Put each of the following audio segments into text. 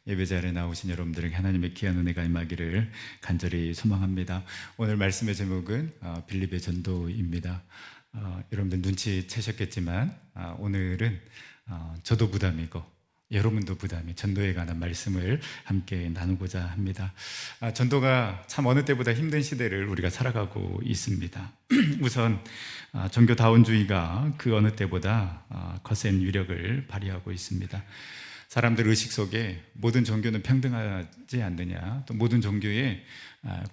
예배 자리에 나오신 여러분들에게 하나님의 귀한 은혜가 임하기를 간절히 소망합니다. 오늘 말씀의 제목은 빌립의 전도입니다. 여러분들 눈치채셨겠지만 오늘은 저도 부담이고 여러분도 부담이 전도에 관한 말씀을 함께 나누고자 합니다. 전도가 참 어느 때보다 힘든 시대를 우리가 살아가고 있습니다. 우선 종교다원주의가 그 어느 때보다 거센 위력을 발휘하고 있습니다. 사람들 의식 속에 모든 종교는 평등하지 않느냐, 또 모든 종교에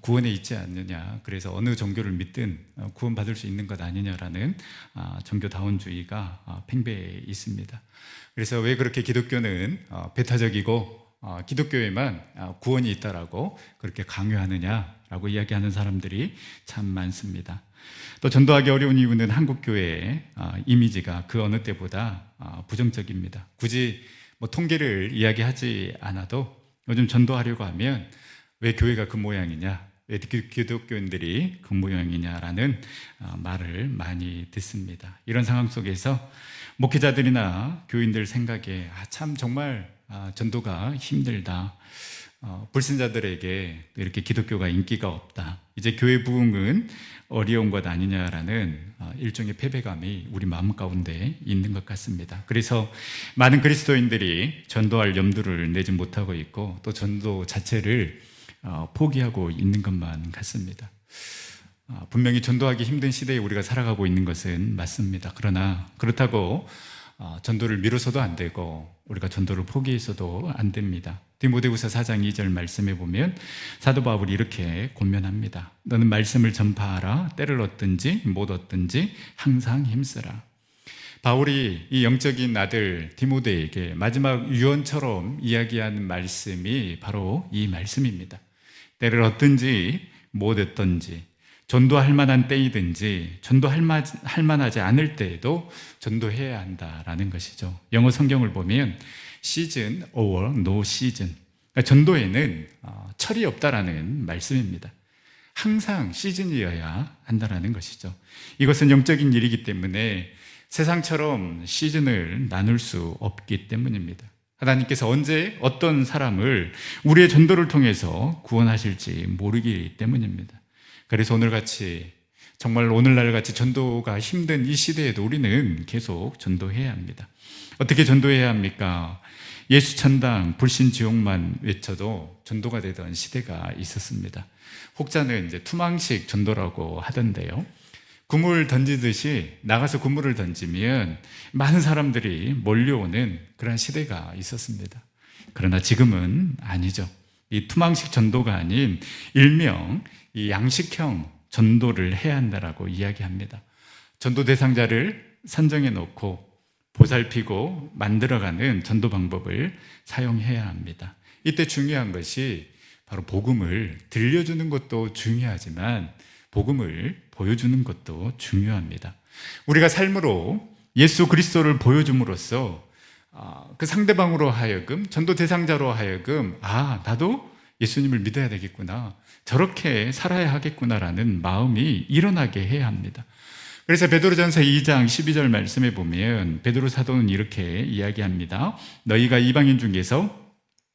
구원에 있지 않느냐, 그래서 어느 종교를 믿든 구원받을 수 있는 것 아니냐라는 종교다원주의가 팽배해 있습니다. 그래서 왜 그렇게 기독교는 배타적이고 기독교에만 구원이 있다라고 그렇게 강요하느냐라고 이야기하는 사람들이 참 많습니다. 또 전도하기 어려운 이유는 한국교회의 이미지가 그 어느 때보다 부정적입니다. 굳이 통계를 이야기하지 않아도 요즘 전도하려고 하면 왜 교회가 그 모양이냐, 왜 기독교인들이 그 모양이냐라는 말을 많이 듣습니다. 이런 상황 속에서 목회자들이나 교인들 생각에 참 정말 전도가 힘들다, 불신자들에게 이렇게 기독교가 인기가 없다, 이제 교회 부흥은 어려운 것 아니냐라는 일종의 패배감이 우리 마음 가운데 있는 것 같습니다. 그래서 많은 그리스도인들이 전도할 염두를 내지 못하고 있고 또 전도 자체를 포기하고 있는 것만 같습니다. 분명히 전도하기 힘든 시대에 우리가 살아가고 있는 것은 맞습니다. 그러나 그렇다고 전도를 미뤄서도 안 되고 우리가 전도를 포기해서도 안 됩니다. 디모데후서 4장 2절 말씀에 보면 사도 바울이 이렇게 권면합니다. 너는 말씀을 전파하라. 때를 얻든지 못 얻든지 항상 힘쓰라. 바울이 이 영적인 아들 디모데에게 마지막 유언처럼 이야기하는 말씀이 바로 이 말씀입니다. 때를 얻든지 못 얻든지, 전도할 만한 때이든지 전도할 만하지 않을 때에도 전도해야 한다라는 것이죠. 영어 성경을 보면 season or no season, 그러니까 전도에는 철이 없다라는 말씀입니다. 항상 시즌이어야 한다라는 것이죠. 이것은 영적인 일이기 때문에 세상처럼 시즌을 나눌 수 없기 때문입니다. 하나님께서 언제 어떤 사람을 우리의 전도를 통해서 구원하실지 모르기 때문입니다. 그래서 오늘같이, 정말 오늘날같이 전도가 힘든 이 시대에도 우리는 계속 전도해야 합니다. 어떻게 전도해야 합니까? 예수 천당, 불신 지옥만 외쳐도 전도가 되던 시대가 있었습니다. 혹자는 이제 투망식 전도라고 하던데요. 그물 던지듯이 나가서 그물을 던지면 많은 사람들이 몰려오는 그런 시대가 있었습니다. 그러나 지금은 아니죠. 이 투망식 전도가 아닌 일명 이 양식형 전도를 해야 한다라고 이야기합니다. 전도 대상자를 선정해 놓고 보살피고 만들어가는 전도 방법을 사용해야 합니다. 이때 중요한 것이 바로 복음을 들려주는 것도 중요하지만 복음을 보여주는 것도 중요합니다. 우리가 삶으로 예수 그리스도를 보여줌으로써 그 상대방으로 하여금, 전도 대상자로 하여금 나도 예수님을 믿어야 되겠구나, 저렇게 살아야 하겠구나라는 마음이 일어나게 해야 합니다. 그래서 베드로전서 2장 12절 말씀에 보면 베드로 사도는 이렇게 이야기합니다. 너희가 이방인 중에서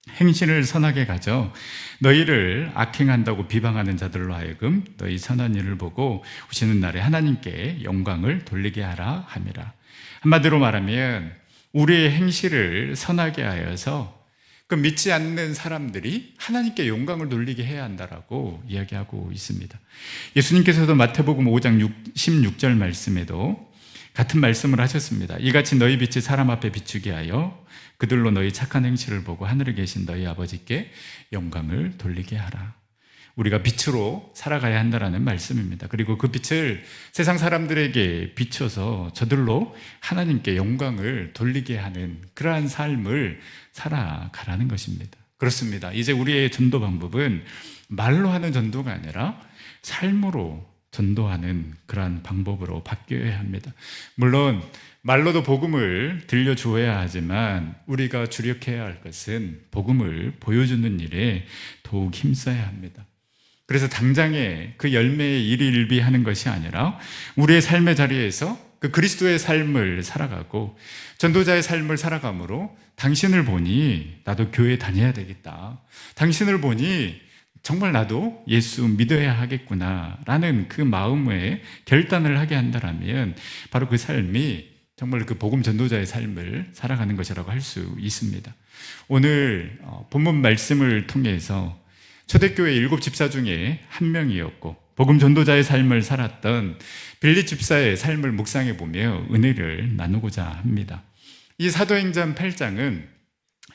행실을 선하게 가져 너희를 악행한다고 비방하는 자들로 하여금 너희 선한 일을 보고 오시는 날에 하나님께 영광을 돌리게 하라 함이라. 한마디로 말하면 우리의 행실을 선하게 하여서 그 믿지 않는 사람들이 하나님께 영광을 돌리게 해야 한다라고 이야기하고 있습니다. 예수님께서도 마태복음 5장 16절 말씀에도 같은 말씀을 하셨습니다. 이같이 너희 빛이 사람 앞에 비추게 하여 그들로 너희 착한 행실을 보고 하늘에 계신 너희 아버지께 영광을 돌리게 하라. 우리가 빛으로 살아가야 한다라는 말씀입니다. 그리고 그 빛을 세상 사람들에게 비춰서 저들로 하나님께 영광을 돌리게 하는 그러한 삶을 살아가라는 것입니다. 그렇습니다. 이제 우리의 전도 방법은 말로 하는 전도가 아니라 삶으로 전도하는 그러한 방법으로 바뀌어야 합니다. 물론 말로도 복음을 들려주어야 하지만 우리가 주력해야 할 것은 복음을 보여주는 일에 더욱 힘써야 합니다. 그래서 당장에 그 열매의 일일비하는 것이 아니라 우리의 삶의 자리에서 그 그리스도의 삶을 살아가고 전도자의 삶을 살아감으로 당신을 보니 나도 교회 다녀야 되겠다. 당신을 보니 정말 나도 예수 믿어야 하겠구나라는 그 마음의 결단을 하게 한다면 바로 그 삶이 정말 그 복음 전도자의 삶을 살아가는 것이라고 할 수 있습니다. 오늘 본문 말씀을 통해서 초대교회 7 집사 중에 한 명이었고 복음 전도자의 삶을 살았던 빌립 집사의 삶을 묵상해 보며 은혜를 나누고자 합니다. 이 사도행전 8장은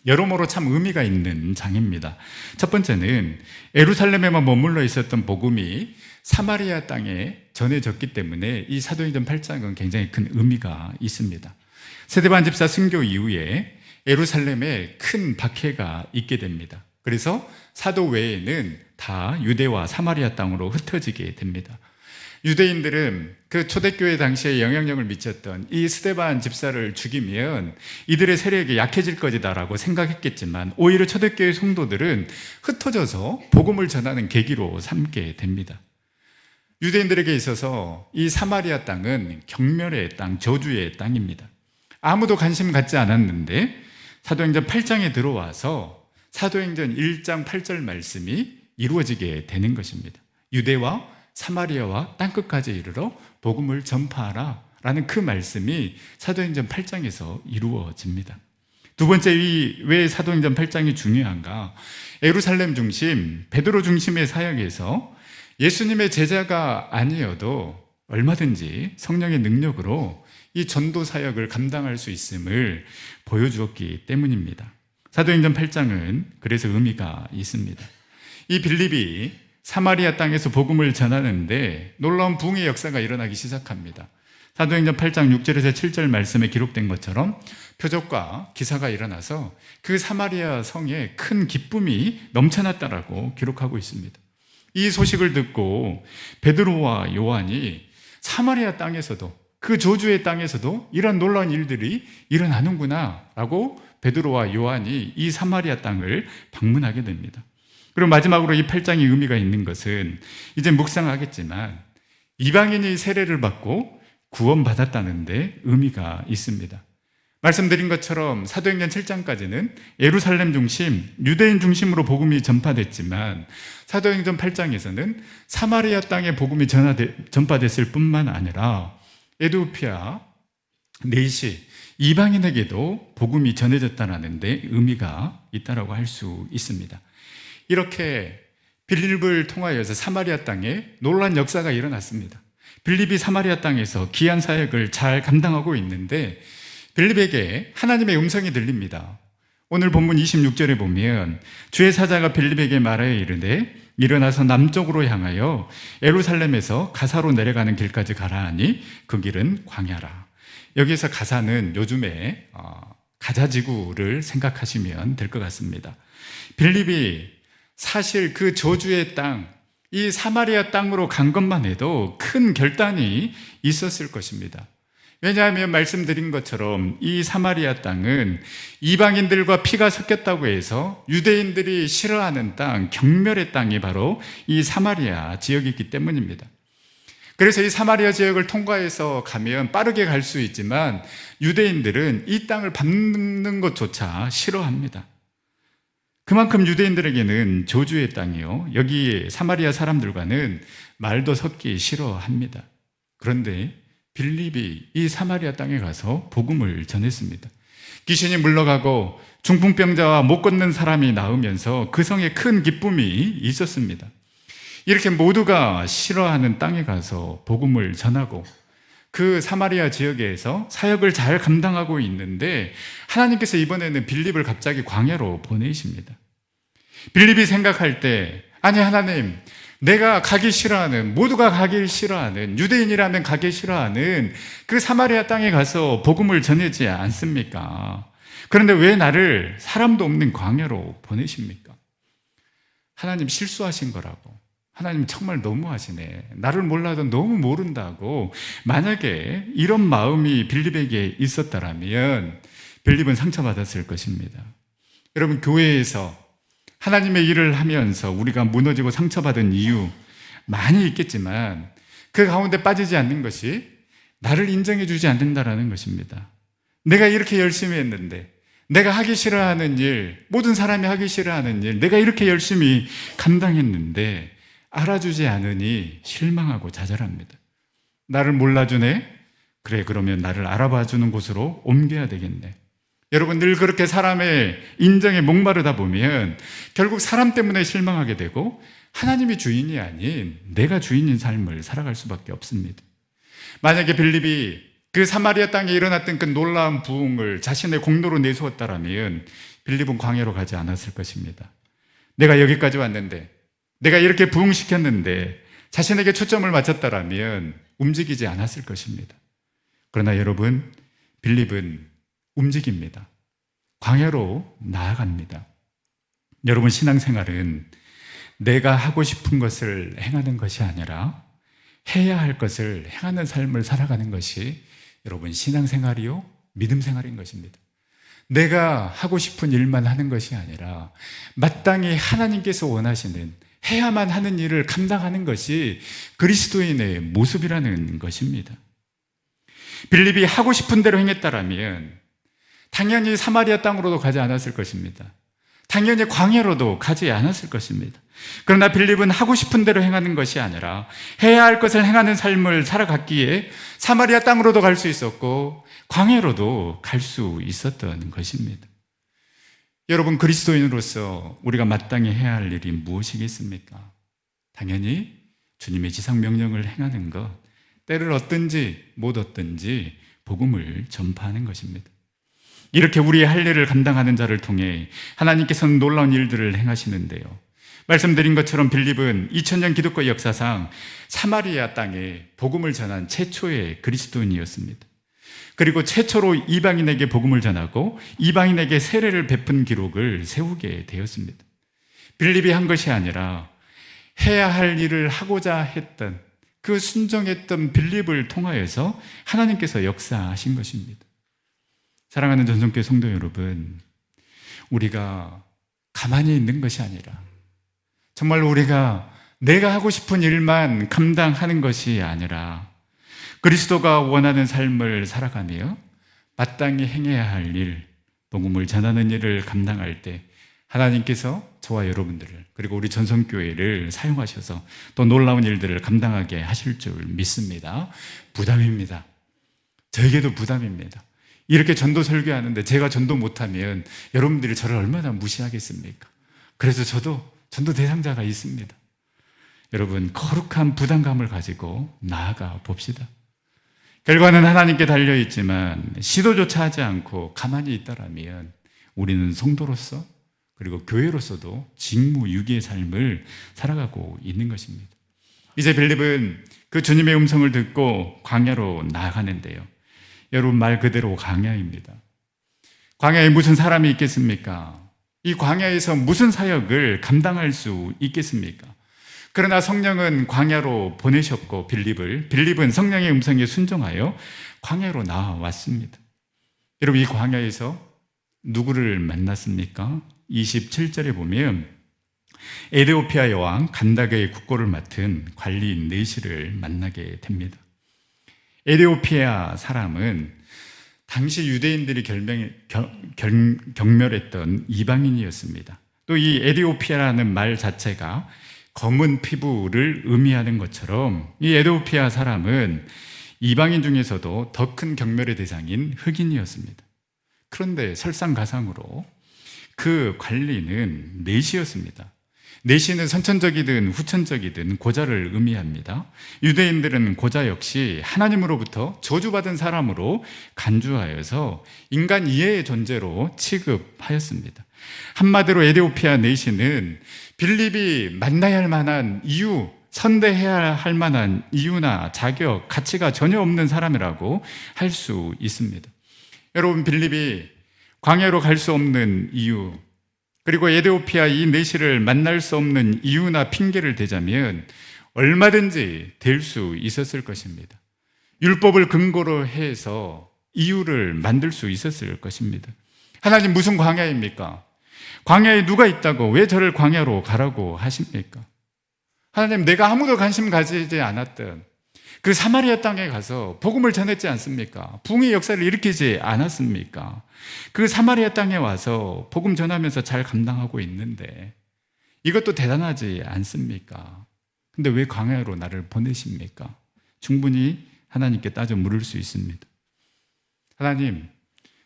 여러모로 참 의미가 있는 장입니다. 첫 번째는 예루살렘에만 머물러 있었던 복음이 사마리아 땅에 전해졌기 때문에 이 사도행전 8장은 굉장히 큰 의미가 있습니다. 스데반 집사 순교 이후에 예루살렘에 큰 박해가 있게 됩니다. 그래서 사도 외에는 다 유대와 사마리아 땅으로 흩어지게 됩니다. 유대인들은 그 초대교회 당시에 영향력을 미쳤던 이 스데반 집사를 죽이면 이들의 세력이 약해질 것이다라고 생각했겠지만 오히려 초대교회 성도들은 흩어져서 복음을 전하는 계기로 삼게 됩니다. 유대인들에게 있어서 이 사마리아 땅은 경멸의 땅, 저주의 땅입니다. 아무도 관심 갖지 않았는데 사도행전 8장에 들어와서 사도행전 1장 8절 말씀이 이루어지게 되는 것입니다. 유대와 사마리아와 땅끝까지 이르러 복음을 전파하라 라는 그 말씀이 사도행전 8장에서 이루어집니다. 두 번째, 왜 사도행전 8장이 중요한가? 예루살렘 중심, 베드로 중심의 사역에서 예수님의 제자가 아니어도 얼마든지 성령의 능력으로 이 전도 사역을 감당할 수 있음을 보여주었기 때문입니다. 사도행전 8장은 그래서 의미가 있습니다. 이 빌립이 사마리아 땅에서 복음을 전하는데 놀라운 부흥의 역사가 일어나기 시작합니다. 사도행전 8장 6절에서 7절 말씀에 기록된 것처럼 표적과 기사가 일어나서 그 사마리아 성에 큰 기쁨이 넘쳐났다라고 기록하고 있습니다. 이 소식을 듣고 베드로와 요한이 사마리아 땅에서도 그 저주의 땅에서도 이런 놀라운 일들이 일어나는구나 라고 베드로와 요한이 이 사마리아 땅을 방문하게 됩니다. 그리고 마지막으로 이 8장의 의미가 있는 것은 이제 묵상하겠지만 이방인이 세례를 받고 구원받았다는 데 의미가 있습니다. 말씀드린 것처럼 사도행전 7장까지는 예루살렘 중심, 유대인 중심으로 복음이 전파됐지만 사도행전 8장에서는 사마리아 땅에 복음이 전파됐을 뿐만 아니라 에티오피아, 내시, 이방인에게도 복음이 전해졌다는 데 의미가 있다고 할 수 있습니다. 이렇게 빌립을 통하여서 사마리아 땅에 놀라운 역사가 일어났습니다. 빌립이 사마리아 땅에서 귀한 사역을 잘 감당하고 있는데 빌립에게 하나님의 음성이 들립니다. 오늘 본문 26절에 보면 주의 사자가 빌립에게 말하여 이르되 일어나서 남쪽으로 향하여 예루살렘에서 가사로 내려가는 길까지 가라 하니 그 길은 광야라. 여기서 가사는 요즘에 가자지구를 생각하시면 될 것 같습니다. 빌립이 사실 그 저주의 땅, 이 사마리아 땅으로 간 것만 해도 큰 결단이 있었을 것입니다. 왜냐하면 말씀드린 것처럼 이 사마리아 땅은 이방인들과 피가 섞였다고 해서 유대인들이 싫어하는 땅, 경멸의 땅이 바로 이 사마리아 지역이기 때문입니다. 그래서 이 사마리아 지역을 통과해서 가면 빠르게 갈 수 있지만 유대인들은 이 땅을 밟는 것조차 싫어합니다. 그만큼 유대인들에게는 저주의 땅이요, 여기 사마리아 사람들과는 말도 섞기 싫어합니다. 그런데 빌립이 이 사마리아 땅에 가서 복음을 전했습니다. 귀신이 물러가고 중풍병자와 못 걷는 사람이 나오면서 그 성에 큰 기쁨이 있었습니다. 이렇게 모두가 싫어하는 땅에 가서 복음을 전하고 그 사마리아 지역에서 사역을 잘 감당하고 있는데 하나님께서 이번에는 빌립을 갑자기 광야로 보내십니다. 빌립이 생각할 때, 아니 하나님, 내가 가기 싫어하는, 모두가 가기 싫어하는, 유대인이라면 가기 싫어하는 그 사마리아 땅에 가서 복음을 전하지 않습니까? 그런데 왜 나를 사람도 없는 광야로 보내십니까? 하나님 실수하신 거라고. 하나님 정말 너무하시네. 나를 몰라도 너무 모른다고. 만약에 이런 마음이 빌립에게 있었다면 빌립은 상처받았을 것입니다. 여러분, 교회에서 하나님의 일을 하면서 우리가 무너지고 상처받은 이유 많이 있겠지만 그 가운데 빠지지 않는 것이 나를 인정해 주지 않는다라는 것입니다. 내가 이렇게 열심히 했는데, 내가 하기 싫어하는 일, 모든 사람이 하기 싫어하는 일, 내가 이렇게 열심히 감당했는데 알아주지 않으니 실망하고 좌절합니다. 나를 몰라주네? 그래, 그러면 나를 알아봐주는 곳으로 옮겨야 되겠네. 여러분, 늘 그렇게 사람의 인정에 목마르다 보면 결국 사람 때문에 실망하게 되고 하나님이 주인이 아닌 내가 주인인 삶을 살아갈 수밖에 없습니다. 만약에 빌립이 그 사마리아 땅에 일어났던 그 놀라운 부흥을 자신의 공로로 내세웠다라면 빌립은 광야로 가지 않았을 것입니다. 내가 여기까지 왔는데, 내가 이렇게 부흥시켰는데 자신에게 초점을 맞췄다라면 움직이지 않았을 것입니다. 그러나 여러분, 빌립은 움직입니다. 광야로 나아갑니다. 여러분, 신앙생활은 내가 하고 싶은 것을 행하는 것이 아니라 해야 할 것을 행하는 삶을 살아가는 것이 여러분 신앙생활이요, 믿음생활인 것입니다. 내가 하고 싶은 일만 하는 것이 아니라 마땅히 하나님께서 원하시는 해야만 하는 일을 감당하는 것이 그리스도인의 모습이라는 것입니다. 빌립이 하고 싶은 대로 행했다라면 당연히 사마리아 땅으로도 가지 않았을 것입니다. 당연히 광야로도 가지 않았을 것입니다. 그러나 빌립은 하고 싶은 대로 행하는 것이 아니라 해야 할 것을 행하는 삶을 살아갔기에 사마리아 땅으로도 갈 수 있었고 광야로도 갈 수 있었던 것입니다. 여러분, 그리스도인으로서 우리가 마땅히 해야 할 일이 무엇이겠습니까? 당연히 주님의 지상명령을 행하는 것, 때를 얻든지 못 얻든지 복음을 전파하는 것입니다. 이렇게 우리의 할 일을 감당하는 자를 통해 하나님께서는 놀라운 일들을 행하시는데요, 말씀드린 것처럼 빌립은 2000년 기독교 역사상 사마리아 땅에 복음을 전한 최초의 그리스도인이었습니다. 그리고 최초로 이방인에게 복음을 전하고 이방인에게 세례를 베푼 기록을 세우게 되었습니다. 빌립이 한 것이 아니라 해야 할 일을 하고자 했던 그 순종했던 빌립을 통하여서 하나님께서 역사하신 것입니다. 사랑하는 전성교회 성도 여러분, 우리가 가만히 있는 것이 아니라 정말 우리가 내가 하고 싶은 일만 감당하는 것이 아니라 그리스도가 원하는 삶을 살아가며 마땅히 행해야 할 일, 복음을 전하는 일을 감당할 때 하나님께서 저와 여러분들을, 그리고 우리 전성교회를 사용하셔서 또 놀라운 일들을 감당하게 하실 줄 믿습니다. 부담입니다. 저에게도 부담입니다. 이렇게 전도 설교하는데 제가 전도 못하면 여러분들이 저를 얼마나 무시하겠습니까? 그래서 저도 전도 대상자가 있습니다. 여러분, 거룩한 부담감을 가지고 나아가 봅시다. 결과는 하나님께 달려있지만 시도조차 하지 않고 가만히 있다라면 우리는 성도로서 그리고 교회로서도 직무유기의 삶을 살아가고 있는 것입니다. 이제 빌립은 그 주님의 음성을 듣고 광야로 나아가는데요, 여러분, 말 그대로 광야입니다. 광야에 무슨 사람이 있겠습니까? 이 광야에서 무슨 사역을 감당할 수 있겠습니까? 그러나 성령은 광야로 보내셨고 빌립은 성령의 음성에 순종하여 광야로 나와왔습니다. 여러분, 이 광야에서 누구를 만났습니까? 27절에 보면 에디오피아 여왕 간다게의 국고를 맡은 관리인 네시를 만나게 됩니다. 에디오피아 사람은 당시 유대인들이 경멸했던 이방인이었습니다. 또 이 에디오피아라는 말 자체가 검은 피부를 의미하는 것처럼 이 에디오피아 사람은 이방인 중에서도 더 큰 경멸의 대상인 흑인이었습니다. 그런데 설상가상으로 그 관리는 네시였습니다. 내시는 선천적이든 후천적이든 고자를 의미합니다. 유대인들은 고자 역시 하나님으로부터 저주받은 사람으로 간주하여서 인간 이외의 존재로 취급하였습니다. 한마디로 에디오피아 내시는 빌립이 만나야 할 만한 이유, 선대해야 할 만한 이유나 자격, 가치가 전혀 없는 사람이라고 할 수 있습니다. 여러분, 빌립이 광야로 갈 수 없는 이유, 그리고 에디오피아 이 내시를 만날 수 없는 이유나 핑계를 대자면 얼마든지 될 수 있었을 것입니다. 율법을 근거로 해서 이유를 만들 수 있었을 것입니다. 하나님, 무슨 광야입니까? 광야에 누가 있다고 왜 저를 광야로 가라고 하십니까? 하나님, 내가 아무도 관심 가지지 않았던, 그 사마리아 땅에 가서 복음을 전했지 않습니까? 부흥의 역사를 일으키지 않았습니까? 그 사마리아 땅에 와서 복음 전하면서 잘 감당하고 있는데 이것도 대단하지 않습니까? 근데 왜 광야로 나를 보내십니까? 충분히 하나님께 따져 물을 수 있습니다. 하나님,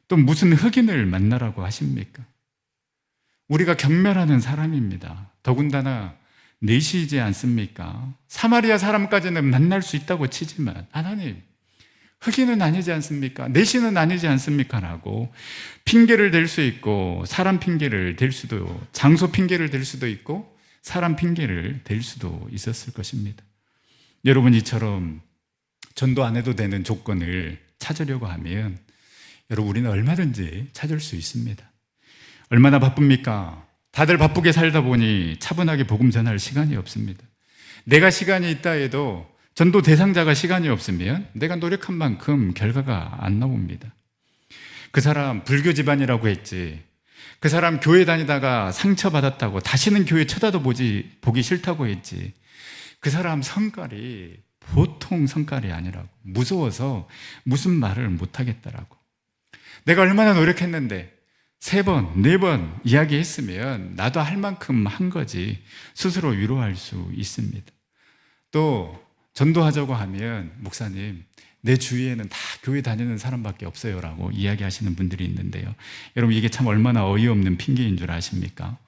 또 무슨 흑인을 만나라고 하십니까? 우리가 경멸하는 사람입니다. 더군다나 내시이지 않습니까? 사마리아 사람까지는 만날 수 있다고 치지만 하나님, 흑인은 아니지 않습니까? 내시는 아니지 않습니까? 라고 핑계를 댈 수 있고 사람 핑계를 댈 수도, 장소 핑계를 댈 수도 있고 사람 핑계를 댈 수도 있었을 것입니다. 여러분, 이처럼 전도 안 해도 되는 조건을 찾으려고 하면 여러분, 우리는 얼마든지 찾을 수 있습니다. 얼마나 바쁩니까? 다들 바쁘게 살다 보니 차분하게 복음 전할 시간이 없습니다. 내가 시간이 있다 해도 전도 대상자가 시간이 없으면 내가 노력한 만큼 결과가 안 나옵니다. 그 사람 불교 집안이라고 했지, 그 사람 교회 다니다가 상처받았다고 다시는 교회 보기 싫다고 했지, 그 사람 성깔이 보통 성깔이 아니라고, 무서워서 무슨 말을 못하겠다라고. 내가 얼마나 노력했는데 3번, 4번 이야기했으면 나도 할 만큼 한 거지, 스스로 위로할 수 있습니다. 또 전도하자고 하면 목사님, 내 주위에는 다 교회 다니는 사람밖에 없어요 라고 이야기하시는 분들이 있는데요, 여러분, 이게 참 얼마나 어이없는 핑계인 줄 아십니까?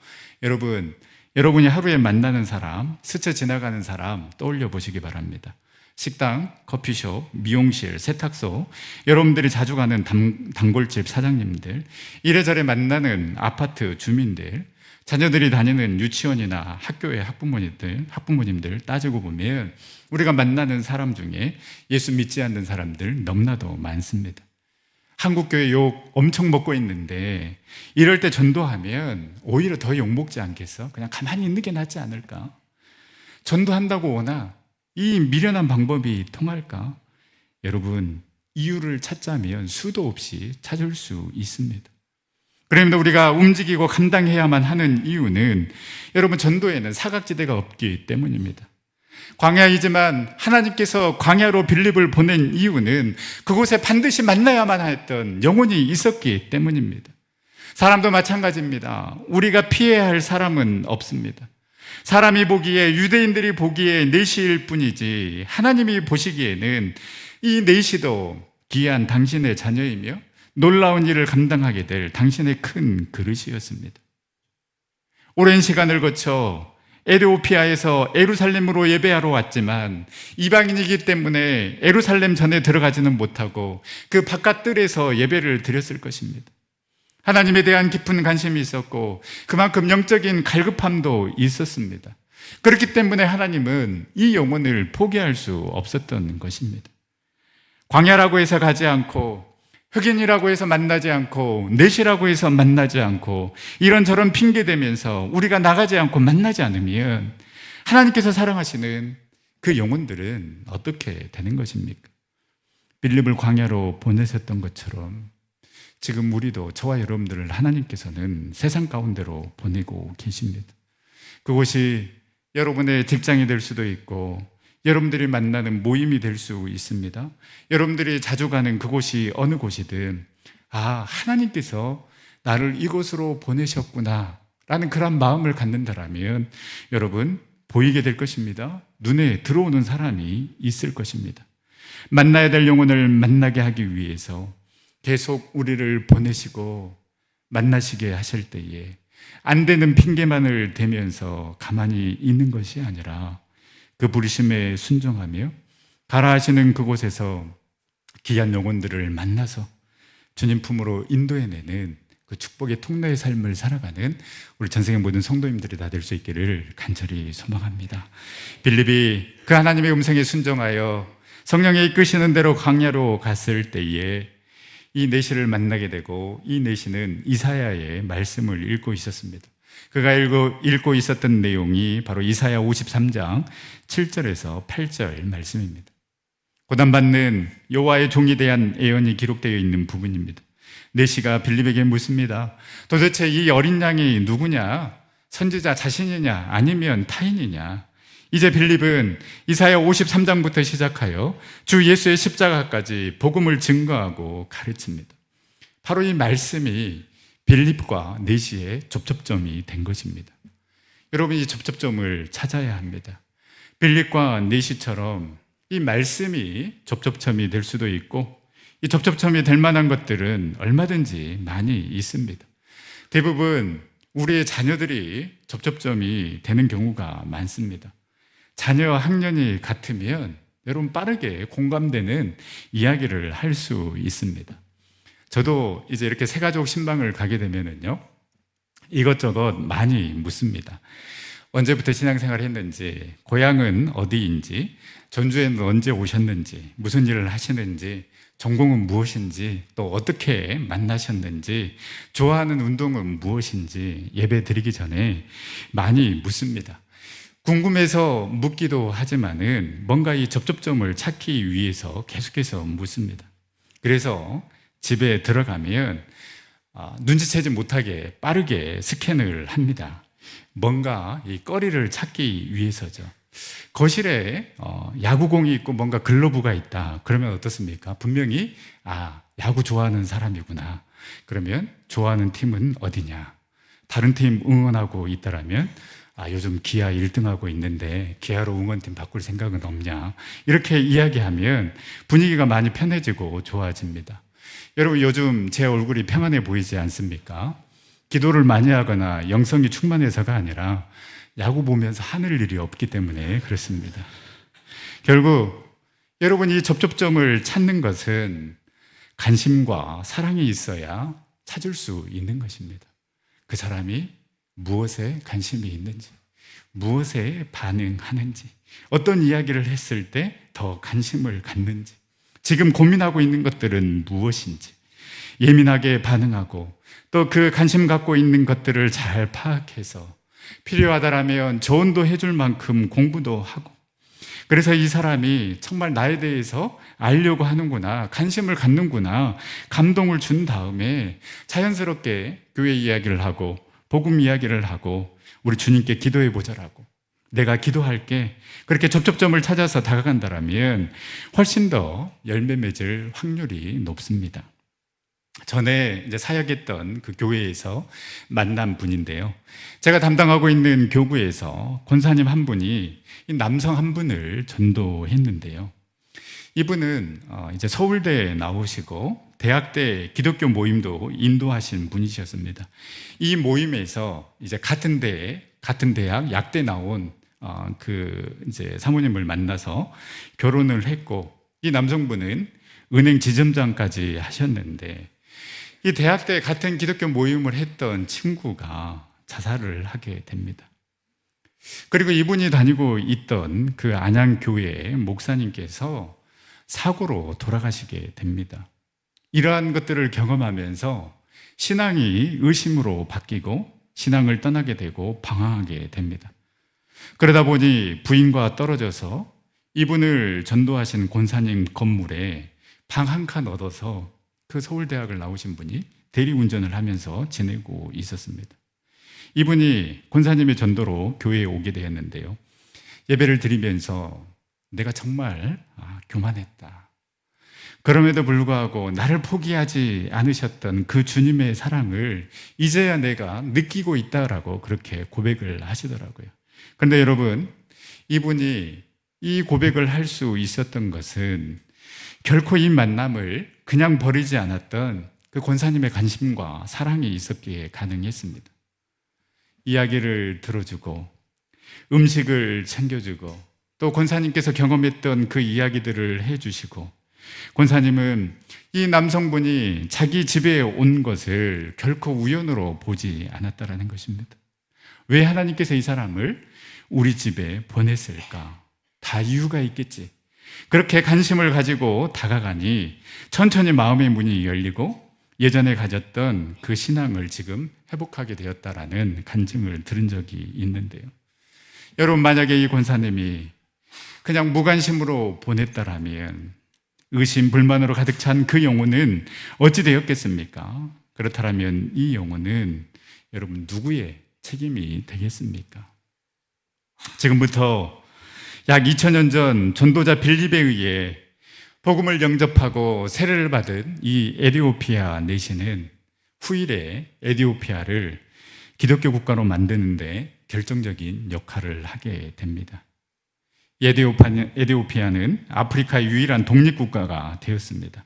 여러분이 하루에 만나는 사람, 스쳐 지나가는 사람 떠올려 보시기 바랍니다. 식당, 커피숍, 미용실, 세탁소, 여러분들이 자주 가는 단골집 사장님들, 이래저래 만나는 아파트 주민들, 자녀들이 다니는 유치원이나 학교의 학부모님들 따지고 보면 우리가 만나는 사람 중에 예수 믿지 않는 사람들 너무나도 많습니다. 한국교회 욕 엄청 먹고 있는데 이럴 때 전도하면 오히려 더 욕먹지 않겠어? 그냥 가만히 있는 게 낫지 않을까? 전도한다고 오나 이 미련한 방법이 통할까? 여러분, 이유를 찾자면 수도 없이 찾을 수 있습니다. 그런데 우리가 움직이고 감당해야만 하는 이유는 여러분, 전도에는 사각지대가 없기 때문입니다. 광야이지만 하나님께서 광야로 빌립을 보낸 이유는 그곳에 반드시 만나야만 했던 영혼이 있었기 때문입니다. 사람도 마찬가지입니다. 우리가 피해야 할 사람은 없습니다. 사람이 보기에, 유대인들이 보기에 내시일 뿐이지 하나님이 보시기에는 이 내시도 귀한 당신의 자녀이며 놀라운 일을 감당하게 될 당신의 큰 그릇이었습니다. 오랜 시간을 거쳐 에티오피아에서 예루살렘으로 예배하러 왔지만 이방인이기 때문에 예루살렘 전에 들어가지는 못하고 그 바깥뜰에서 예배를 드렸을 것입니다. 하나님에 대한 깊은 관심이 있었고 그만큼 영적인 갈급함도 있었습니다. 그렇기 때문에 하나님은 이 영혼을 포기할 수 없었던 것입니다. 광야라고 해서 가지 않고, 흑인이라고 해서 만나지 않고, 넷이라고 해서 만나지 않고, 이런저런 핑계대면서 우리가 나가지 않고 만나지 않으면 하나님께서 사랑하시는 그 영혼들은 어떻게 되는 것입니까? 빌립을 광야로 보내셨던 것처럼 지금 우리도, 저와 여러분들을 하나님께서는 세상 가운데로 보내고 계십니다. 그곳이 여러분의 직장이 될 수도 있고 여러분들이 만나는 모임이 될 수 있습니다. 여러분들이 자주 가는 그곳이 어느 곳이든, 아, 하나님께서 나를 이곳으로 보내셨구나 라는 그런 마음을 갖는다라면 여러분, 보이게 될 것입니다. 눈에 들어오는 사람이 있을 것입니다. 만나야 될 영혼을 만나게 하기 위해서 계속 우리를 보내시고 만나시게 하실 때에 안 되는 핑계만을 대면서 가만히 있는 것이 아니라 그 부르심에 순종하며 가라 하시는 그곳에서 귀한 영혼들을 만나서 주님 품으로 인도해내는 그 축복의 통로의 삶을 살아가는 우리 전생의 모든 성도님들이 다 될 수 있기를 간절히 소망합니다. 빌립이 그 하나님의 음성에 순종하여 성령의 이끄시는 대로 광야로 갔을 때에 이 내시를 만나게 되고, 이 내시는 이사야의 말씀을 읽고 있었습니다. 그가 읽고 있었던 내용이 바로 이사야 53장 7절에서 8절 말씀입니다. 고난받는 여호와의 종에 대한 예언이 기록되어 있는 부분입니다. 내시가 빌립에게 묻습니다. 도대체 이 어린 양이 누구냐? 선지자 자신이냐? 아니면 타인이냐? 이제 빌립은 이사야 53장부터 시작하여 주 예수의 십자가까지 복음을 증거하고 가르칩니다. 바로 이 말씀이 빌립과 내시의 접촉점이 된 것입니다. 여러분, 이 접촉점을 찾아야 합니다. 빌립과 내시처럼 이 말씀이 접촉점이 될 수도 있고, 이 접촉점이 될 만한 것들은 얼마든지 많이 있습니다. 대부분 우리의 자녀들이 접촉점이 되는 경우가 많습니다. 자녀 학년이 같으면 여러분 빠르게 공감되는 이야기를 할 수 있습니다. 저도 이제 이렇게 새가족 신방을 가게 되면은요, 이것저것 많이 묻습니다. 언제부터 신앙생활을 했는지, 고향은 어디인지, 전주에는 언제 오셨는지, 무슨 일을 하시는지, 전공은 무엇인지, 또 어떻게 만나셨는지, 좋아하는 운동은 무엇인지 예배 드리기 전에 많이 묻습니다. 궁금해서 묻기도 하지만은 뭔가 이 접촉점을 찾기 위해서 계속해서 묻습니다. 그래서 집에 들어가면 눈치채지 못하게 빠르게 스캔을 합니다. 뭔가 이 거리를 찾기 위해서죠. 거실에 야구공이 있고 뭔가 글러브가 있다. 그러면 어떻습니까? 분명히 야구 좋아하는 사람이구나. 그러면 좋아하는 팀은 어디냐? 다른 팀 응원하고 있다라면 요즘 기아 1등하고 있는데 기아로 응원팀 바꿀 생각은 없냐? 이렇게 이야기하면 분위기가 많이 편해지고 좋아집니다. 여러분, 요즘 제 얼굴이 평안해 보이지 않습니까? 기도를 많이 하거나 영성이 충만해서가 아니라 야구 보면서 하늘 일이 없기 때문에 그렇습니다. 결국 여러분, 이 접촉점을 찾는 것은 관심과 사랑이 있어야 찾을 수 있는 것입니다. 그 사람이 무엇에 관심이 있는지, 무엇에 반응하는지, 어떤 이야기를 했을 때 더 관심을 갖는지, 지금 고민하고 있는 것들은 무엇인지 예민하게 반응하고, 또 그 관심 갖고 있는 것들을 잘 파악해서 필요하다라면 조언도 해줄 만큼 공부도 하고, 그래서 이 사람이 정말 나에 대해서 알려고 하는구나, 관심을 갖는구나, 감동을 준 다음에 자연스럽게 교회 이야기를 하고 복음 이야기를 하고 우리 주님께 기도해 보자라고, 내가 기도할게, 그렇게 접촉점을 찾아서 다가간다라면 훨씬 더 열매 맺을 확률이 높습니다. 전에 이제 사역했던 그 교회에서 만난 분인데요, 제가 담당하고 있는 교구에서 권사님 한 분이 이 남성 한 분을 전도했는데요, 이분은 이제 서울대에 나오시고 대학 때 기독교 모임도 인도하신 분이셨습니다. 이 모임에서 이제 같은 대학 약대 나온 그 이제 사모님을 만나서 결혼을 했고, 이 남성분은 은행 지점장까지 하셨는데, 이 대학 때 같은 기독교 모임을 했던 친구가 자살을 하게 됩니다. 그리고 이분이 다니고 있던 그 안양교회 목사님께서 사고로 돌아가시게 됩니다. 이러한 것들을 경험하면서 신앙이 의심으로 바뀌고 신앙을 떠나게 되고 방황하게 됩니다. 그러다 보니 부인과 떨어져서 이분을 전도하신 권사님 건물에 방 한 칸 얻어서 그 서울대학을 나오신 분이 대리운전을 하면서 지내고 있었습니다. 이분이 권사님의 전도로 교회에 오게 되었는데요, 예배를 드리면서 내가 정말 교만했다, 그럼에도 불구하고 나를 포기하지 않으셨던 그 주님의 사랑을 이제야 내가 느끼고 있다라고 그렇게 고백을 하시더라고요. 그런데 여러분, 이분이 이 고백을 할 수 있었던 것은 결코 이 만남을 그냥 버리지 않았던 그 권사님의 관심과 사랑이 있었기에 가능했습니다. 이야기를 들어주고 음식을 챙겨주고, 또 권사님께서 경험했던 그 이야기들을 해주시고, 권사님은 이 남성분이 자기 집에 온 것을 결코 우연으로 보지 않았다라는 것입니다. 왜 하나님께서 이 사람을 우리 집에 보냈을까? 다 이유가 있겠지. 그렇게 관심을 가지고 다가가니 천천히 마음의 문이 열리고 예전에 가졌던 그 신앙을 지금 회복하게 되었다라는 간증을 들은 적이 있는데요, 여러분, 만약에 이 권사님이 그냥 무관심으로 보냈다라면 의심, 불만으로 가득 찬 그 영혼은 어찌 되었겠습니까? 그렇다면 이 영혼은 여러분 누구의 책임이 되겠습니까? 지금부터 약 2000년 전 전도자 빌립에 의해 복음을 영접하고 세례를 받은 이 에디오피아 내시는 후일에 에디오피아를 기독교 국가로 만드는데 결정적인 역할을 하게 됩니다. 에디오피아는 아프리카의 유일한 독립국가가 되었습니다.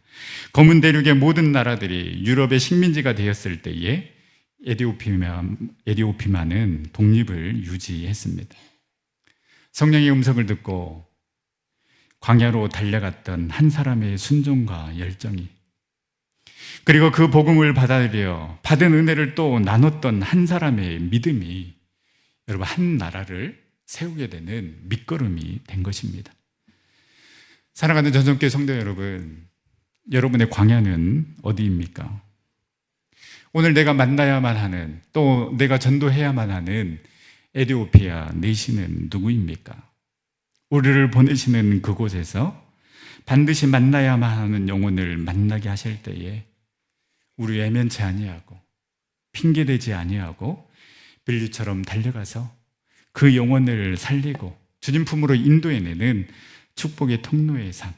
검은 대륙의 모든 나라들이 유럽의 식민지가 되었을 때에 에디오피아는 독립을 유지했습니다. 성령의 음성을 듣고 광야로 달려갔던 한 사람의 순종과 열정이, 그리고 그 복음을 받아들여 받은 은혜를 또 나눴던 한 사람의 믿음이 여러분 한 나라를 세우게 되는 밑거름이 된 것입니다. 사랑하는 전성교회 성도 여러분, 여러분의 광야는 어디입니까? 오늘 내가 만나야만 하는, 또 내가 전도해야만 하는 에디오피아 내시는 누구입니까? 우리를 보내시는 그곳에서 반드시 만나야만 하는 영혼을 만나게 하실 때에 우리 외면치 아니하고 핑계대지 아니하고 빌리처럼 달려가서 그 영혼을 살리고 주님 품으로 인도해내는 축복의 통로의 삶,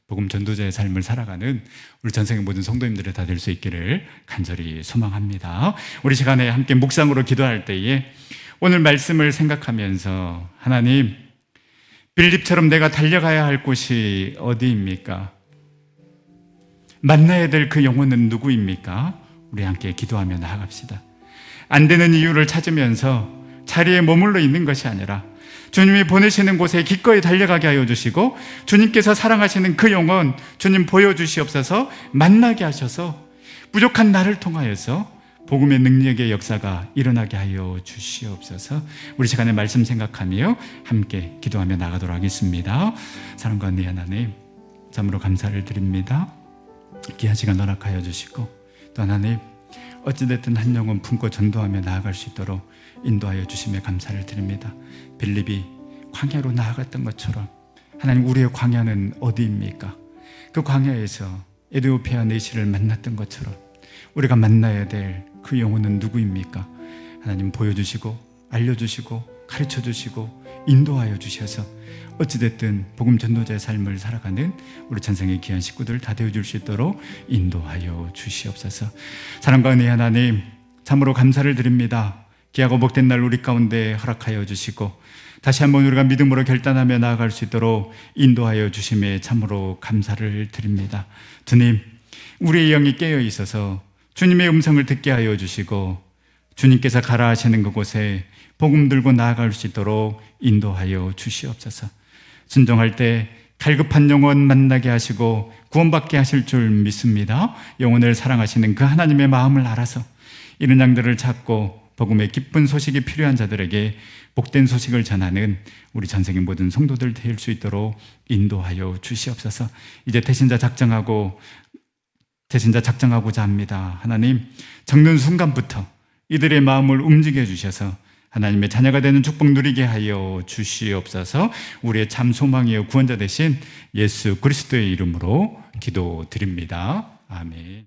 복음 전도자의 삶을 살아가는 우리 전생의 모든 성도님들이 다 될 수 있기를 간절히 소망합니다. 우리 시간에 함께 묵상으로 기도할 때에 오늘 말씀을 생각하면서 하나님, 빌립처럼 내가 달려가야 할 곳이 어디입니까? 만나야 될 그 영혼은 누구입니까? 우리 함께 기도하며 나아갑시다. 안 되는 이유를 찾으면서 자리에 머물러 있는 것이 아니라 주님이 보내시는 곳에 기꺼이 달려가게 하여 주시고 주님께서 사랑하시는 그 영혼 주님 보여주시옵소서. 만나게 하셔서 부족한 나를 통하여서 복음의 능력의 역사가 일어나게 하여 주시옵소서. 우리 시간에 말씀 생각하며 함께 기도하며 나가도록 하겠습니다. 사랑과 은혜 하나님, 참으로 감사를 드립니다. 귀한 시간 허락하여 주시고 또 하나님, 어찌됐든 한 영혼 품고 전도하며 나아갈 수 있도록 인도하여 주심에 감사를 드립니다. 빌립이 광야로 나아갔던 것처럼 하나님, 우리의 광야는 어디입니까? 그 광야에서 에디오피아 내시를 만났던 것처럼 우리가 만나야 될 그 영혼은 누구입니까? 하나님 보여주시고 알려주시고 가르쳐주시고 인도하여 주셔서 어찌됐든 복음 전도자의 삶을 살아가는 우리 전생의 귀한 식구들 다 되어줄 수 있도록 인도하여 주시옵소서. 사랑과 은혜 하나님, 참으로 감사를 드립니다. 귀하고 복된 날 우리 가운데 허락하여 주시고 다시 한번 우리가 믿음으로 결단하며 나아갈 수 있도록 인도하여 주심에 참으로 감사를 드립니다. 주님, 우리의 영이 깨어 있어서 주님의 음성을 듣게 하여 주시고 주님께서 가라 하시는 그곳에 복음 들고 나아갈 수 있도록 인도하여 주시옵소서. 순종할 때 갈급한 영혼 만나게 하시고 구원받게 하실 줄 믿습니다. 영혼을 사랑하시는 그 하나님의 마음을 알아서 이런 양들을 찾고 복음의 기쁜 소식이 필요한 자들에게 복된 소식을 전하는 우리 전생의 모든 성도들 될 수 있도록 인도하여 주시옵소서. 이제 태신자 작정하고자 합니다. 하나님, 적는 순간부터 이들의 마음을 움직여 주셔서 하나님의 자녀가 되는 축복 누리게 하여 주시옵소서. 우리의 참 소망이요 구원자 되신 예수 그리스도의 이름으로 기도드립니다. 아멘.